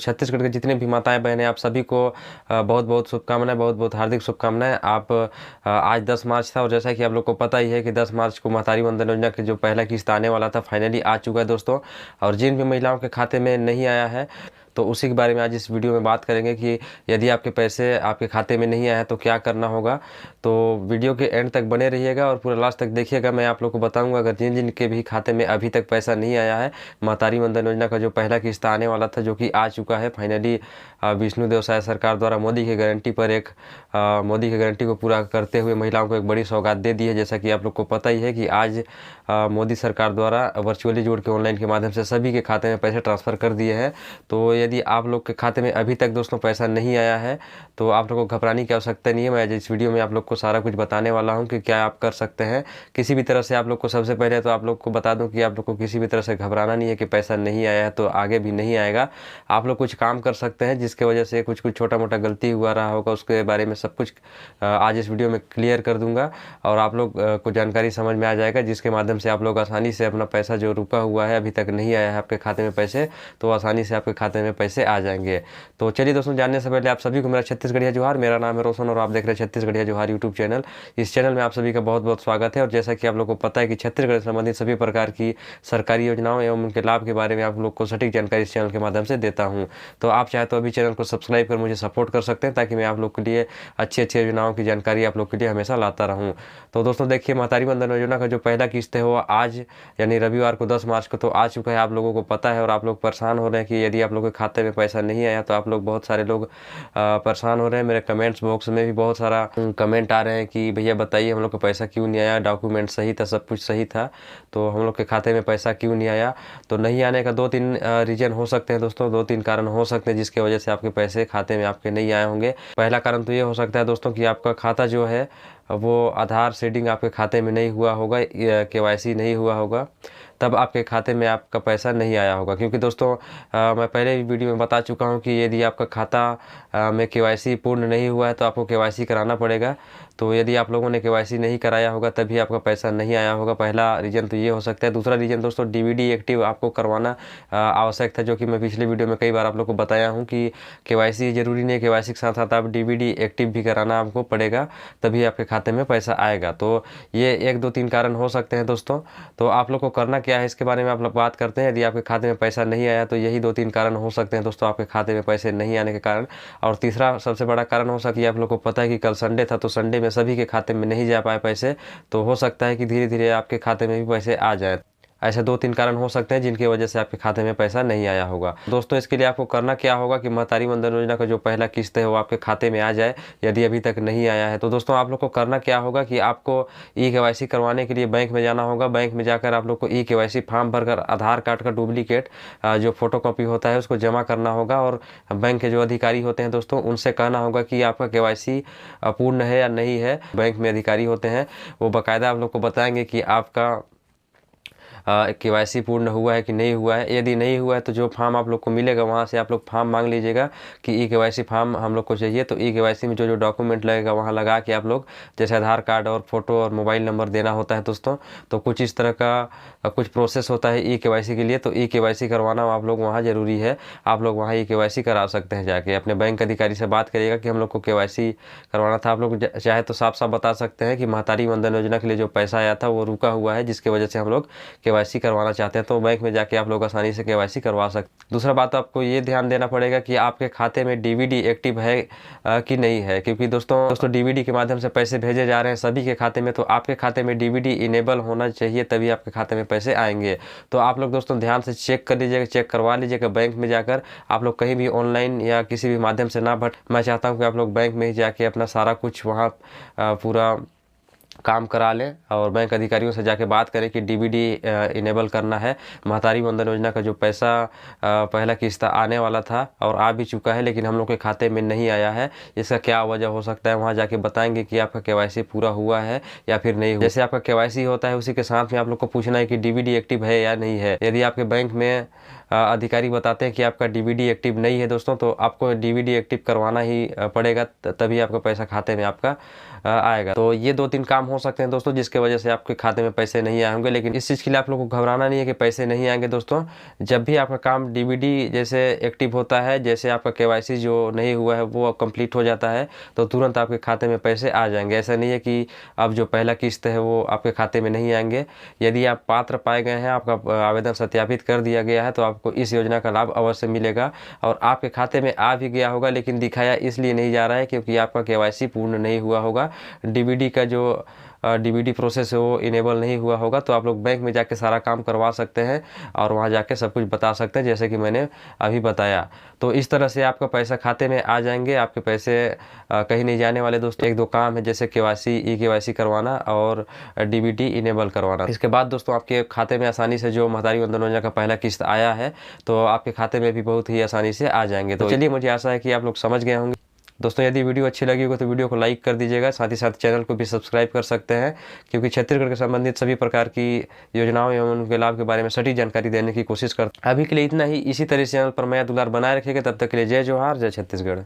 छत्तीसगढ़ के जितने भी माताएं बहनें, आप सभी को बहुत बहुत शुभकामनाएं, बहुत बहुत हार्दिक शुभकामनाएं। आप आज 10 मार्च था और जैसा कि आप लोग को पता ही है कि 10 मार्च को महतारी वंदन योजना की जो पहला किस्त आने वाला था फाइनली आ चुका है दोस्तों। और जिन भी महिलाओं के खाते में नहीं आया है तो उसी के बारे में आज इस वीडियो में बात करेंगे कि यदि आपके पैसे आपके खाते में नहीं आए तो क्या करना होगा। तो वीडियो के एंड तक बने रहिएगा और पूरा लास्ट तक देखिएगा। मैं आप लोग को बताऊंगा अगर जिन जिन के भी खाते में अभी तक पैसा नहीं आया है, महतारी वंदन योजना का जो पहला किस्त आने वाला था जो कि आ चुका है फाइनली, विष्णु देव साय सरकार द्वारा मोदी की गारंटी पर मोदी की गारंटी को पूरा करते हुए महिलाओं को एक बड़ी सौगात दे दी है। जैसा कि आप लोग को पता ही है कि आज मोदी सरकार द्वारा वर्चुअली जोड़ के ऑनलाइन के माध्यम से सभी के खाते में पैसे ट्रांसफ़र कर दिए हैं। तो यदि आप लोग के खाते में अभी तक दोस्तों पैसा नहीं आया है तो आप लोग को घबराने की आवश्यकता नहीं है। मैं इस वीडियो में आप लोग को सारा कुछ बताने वाला हूं कि क्या आप कर सकते हैं। किसी भी तरह से आप लोग को सबसे पहले तो आप लोग को बता दूं कि आप लोग को किसी भी तरह से घबराना नहीं है कि पैसा नहीं आया है तो आगे भी नहीं आएगा। आप लोग कुछ काम कर सकते हैं जिसके वजह से कुछ छोटा मोटा गलती हुआ रहा होगा, उसके बारे में सब कुछ आज इस वीडियो में क्लियर कर दूंगा और आप लोग को जानकारी समझ में आ जाएगा, जिसके माध्यम से आप लोग आसानी से अपना पैसा जो रुका हुआ है, अभी तक नहीं आया है आपके खाते में पैसे, तो आसानी से आपके खाते में पैसे आ जाएंगे। तो चलिए दोस्तों, जानने से पहले आप सभी को मेरा छत्तीसगढ़िया जोहार। मेरा नाम है रोशन और आप देख रहे हैं छत्तीसगढ़िया जोहार यूट्यूब चैनल। इस चैनल में आप सभी का बहुत बहुत स्वागत है। और जैसा कि आप लोग को पता है कि छत्तीसगढ़ से संबंधित सभी प्रकार की सरकारी योजनाओं एवं उनके लाभ के बारे में आप लोग को सटीक जानकारी इस चैनल के माध्यम से देता हूँ। तो आप चाहे तो अभी चैनल को सब्सक्राइब कर मुझे सपोर्ट कर सकते हैं ताकि मैं आप लोग के लिए अच्छी अच्छी योजनाओं की जानकारी आप लोग के लिए हमेशा लाता रहूँ। तो दोस्तों देखिए, महतारी वंदन योजना का जो पहला किस्त है वो आज यानी रविवार को 10 मार्च को तो आ चुका है, आप लोगों को पता है। और आप लोग परेशान हो रहे हैं कि यदि आप लोगों के खाते में पैसा नहीं आया तो आप लोग बहुत सारे लोग परेशान हो रहे हैं। मेरे कमेंट्स बॉक्स में भी बहुत सारा कमेंट आ रहे हैं कि भैया बताइए हम लोग को पैसा क्यों नहीं आया, डॉक्यूमेंट सही था, सब कुछ सही था, तो हम लोग के खाते में पैसा क्यों नहीं आया। तो नहीं आने का 2-3 रीजन हो सकते हैं दोस्तों, 2-3 कारण हो सकते हैं जिसके वजह से आपके पैसे खाते में आपके नहीं आए होंगे। पहला कारण तो ये हो सकता है दोस्तों कि आपका खाता जो है वो आधार सीडिंग आपके खाते में नहीं हुआ होगा, KYC नहीं हुआ होगा, तब आपके खाते में आपका पैसा नहीं आया होगा। क्योंकि दोस्तों मैं पहले भी वीडियो में बता चुका हूं कि यदि आपका खाता में KYC पूर्ण नहीं हुआ है तो आपको KYC कराना पड़ेगा। तो यदि आप लोगों ने KYC नहीं कराया होगा तभी आपका पैसा नहीं आया होगा। पहला रीज़न तो ये हो सकता है। दूसरा रीज़न दोस्तों, DVD एक्टिव आपको करवाना आवश्यक था, जो कि मैं पिछले वीडियो में कई बार आप लोग को बताया हूँ कि KYC जरूरी नहीं, KYC के साथ साथ आप DVD एक्टिव भी कराना आपको पड़ेगा, तभी आपके खाते में पैसा आएगा। तो ये 1-2-3 कारण हो सकते हैं दोस्तों। तो आप लोग को करना क्या है इसके बारे में आप लोग बात करते हैं। यदि आपके खाते में पैसा नहीं आया तो यही 2-3 कारण हो सकते हैं दोस्तों आपके खाते में पैसे नहीं आने के कारण। और तीसरा सबसे बड़ा कारण हो सकता है, आप लोग को पता है कि कल संडे था तो संडे में सभी के खाते में नहीं जा पाए पैसे, तो हो सकता है कि धीरे धीरे आपके खाते में भी पैसे आ जाए। ऐसे 2-3 कारण हो सकते हैं जिनकी वजह से आपके खाते में पैसा नहीं आया होगा। दोस्तों इसके लिए आपको करना क्या होगा कि महतारी वंदन योजना का जो पहला किस्त है वो आपके खाते में आ जाए, यदि अभी तक नहीं आया है। तो दोस्तों आप लोग को करना क्या होगा कि आपको KYC करवाने के लिए बैंक में जाना होगा। बैंक में जाकर आप लोग को KYC फॉर्म भरकर आधार कार्ड का डुप्लीकेट जो फोटोकॉपी होता है उसको जमा करना होगा। और बैंक के जो अधिकारी होते हैं दोस्तों उनसे कहना होगा कि आपका KYC पूर्ण है या नहीं है। बैंक में अधिकारी होते हैं, वो बाकायदा आप लोग को बताएंगे कि आपका KYC पूर्ण हुआ है कि नहीं हुआ है। यदि नहीं हुआ है तो जो फॉर्म आप लोग को मिलेगा वहाँ से आप लोग फॉर्म मांग लीजिएगा कि KYC फॉर्म हम लोग को चाहिए। तो KYC में जो जो डॉक्यूमेंट लगेगा वहाँ लगा के आप लोग, जैसे आधार कार्ड और फोटो और मोबाइल नंबर देना होता है दोस्तों। तो कुछ इस तरह का कुछ प्रोसेस होता है KYC के लिए। तो KYC करवाना आप लोग वहाँ ज़रूरी है। आप लोग वहाँ KYC करा सकते हैं जाके। अपने बैंक अधिकारी से बात करिएगा कि हम लोग को KYC करवाना था। आप लोग चाहे तो साफ साफ बता सकते हैं कि महतारी वंदन योजना के लिए जो पैसा आया था वो रुका हुआ है, जिसकी वजह से हम लोग KYC करवाना चाहते हैं। तो बैंक में जाके आप लोग आसानी से KYC करवा सकते हैं। दूसरा बात आपको ये ध्यान देना पड़ेगा कि आपके खाते में DVD एक्टिव है कि नहीं है। क्योंकि दोस्तों DVD के माध्यम से पैसे भेजे जा रहे हैं सभी के खाते में, तो आपके खाते में DVD इनेबल होना चाहिए, तभी आपके खाते में पैसे आएंगे। तो आप लोग दोस्तों ध्यान से चेक कर लीजिएगा, चेक करवा लीजिएगा बैंक में जाकर। आप लोग कहीं भी ऑनलाइन या किसी भी माध्यम से ना भट, मैं चाहता हूँ कि आप लोग बैंक में ही जाके अपना सारा कुछ वहाँ पूरा काम करा लें और बैंक अधिकारियों से जाके बात करें कि DVD इनेबल करना है। महतारी वंदन योजना का जो पैसा पहला किस्त आने वाला था और आ भी चुका है, लेकिन हम लोग के खाते में नहीं आया है। इसका क्या वजह हो सकता है, वहाँ जाके बताएंगे कि आपका KYC पूरा हुआ है या फिर नहीं हुआ। जैसे आपका KYC होता है उसी के साथ में आप लोग को पूछना है कि DVD एक्टिव है या नहीं है। यदि आपके बैंक में अधिकारी बताते हैं कि आपका डीबीडी एक्टिव नहीं है दोस्तों, तो आपको डीबीडी एक्टिव करवाना ही पड़ेगा, तभी आपका पैसा खाते में आपका आएगा। तो ये 2-3 काम हो सकते हैं दोस्तों जिसके वजह से आपके खाते में पैसे नहीं आए होंगे, लेकिन इस चीज़ के लिए आप लोगों को घबराना नहीं है कि पैसे नहीं आएंगे दोस्तों। जब भी आपका काम डीबीडी जैसे एक्टिव होता है, जैसे आपका केवाईसी जो नहीं हुआ है वो कंप्लीट हो जाता है, तो तुरंत आपके खाते में पैसे आ जाएंगे। ऐसा नहीं है कि अब जो पहला किस्त है वो आपके खाते में नहीं आएंगे। यदि आप पात्र पाए गए हैं, आपका आवेदन सत्यापित कर दिया गया है, तो आपको इस योजना का लाभ अवश्य मिलेगा और आपके खाते में आ भी गया होगा, लेकिन दिखाया इसलिए नहीं जा रहा है क्योंकि आपका केवाईसी पूर्ण नहीं हुआ होगा। डीबीडी का जो डीबीडी प्रोसेस है वो इनेबल नहीं हुआ होगा। तो आप लोग बैंक में जाके सारा काम करवा सकते हैं और वहाँ जाके सब कुछ बता सकते हैं, जैसे कि मैंने अभी बताया। तो इस तरह से आपका पैसा खाते में आ जाएंगे, आपके पैसे कहीं नहीं जाने वाले दोस्तों। 1-2 काम है जैसे केवाईसी, ई-केवाईसी करवाना और डीबीडी इनेबल करवाना। इसके बाद दोस्तों आपके खाते में आसानी से जो महतारी वंदन योजना का पहला किस्त आया है, तो आपके खाते में भी बहुत ही आसानी से आ जाएंगे। तो चलिए, मुझे आशा है कि आप लोग समझ गए होंगे दोस्तों। यदि वीडियो अच्छी लगी हो तो वीडियो को लाइक कर दीजिएगा, साथ ही साथ चैनल को भी सब्सक्राइब कर सकते हैं, क्योंकि छत्तीसगढ़ के संबंधित सभी प्रकार की योजनाओं एवं उनके लाभ के बारे में सटीक जानकारी देने की कोशिश करते हैं। अभी के लिए इतना ही। इसी तरह से चैनल पर मैं दुलार बनाए रखिएगा। तब तक के लिए जय जोहार, जय छत्तीसगढ़।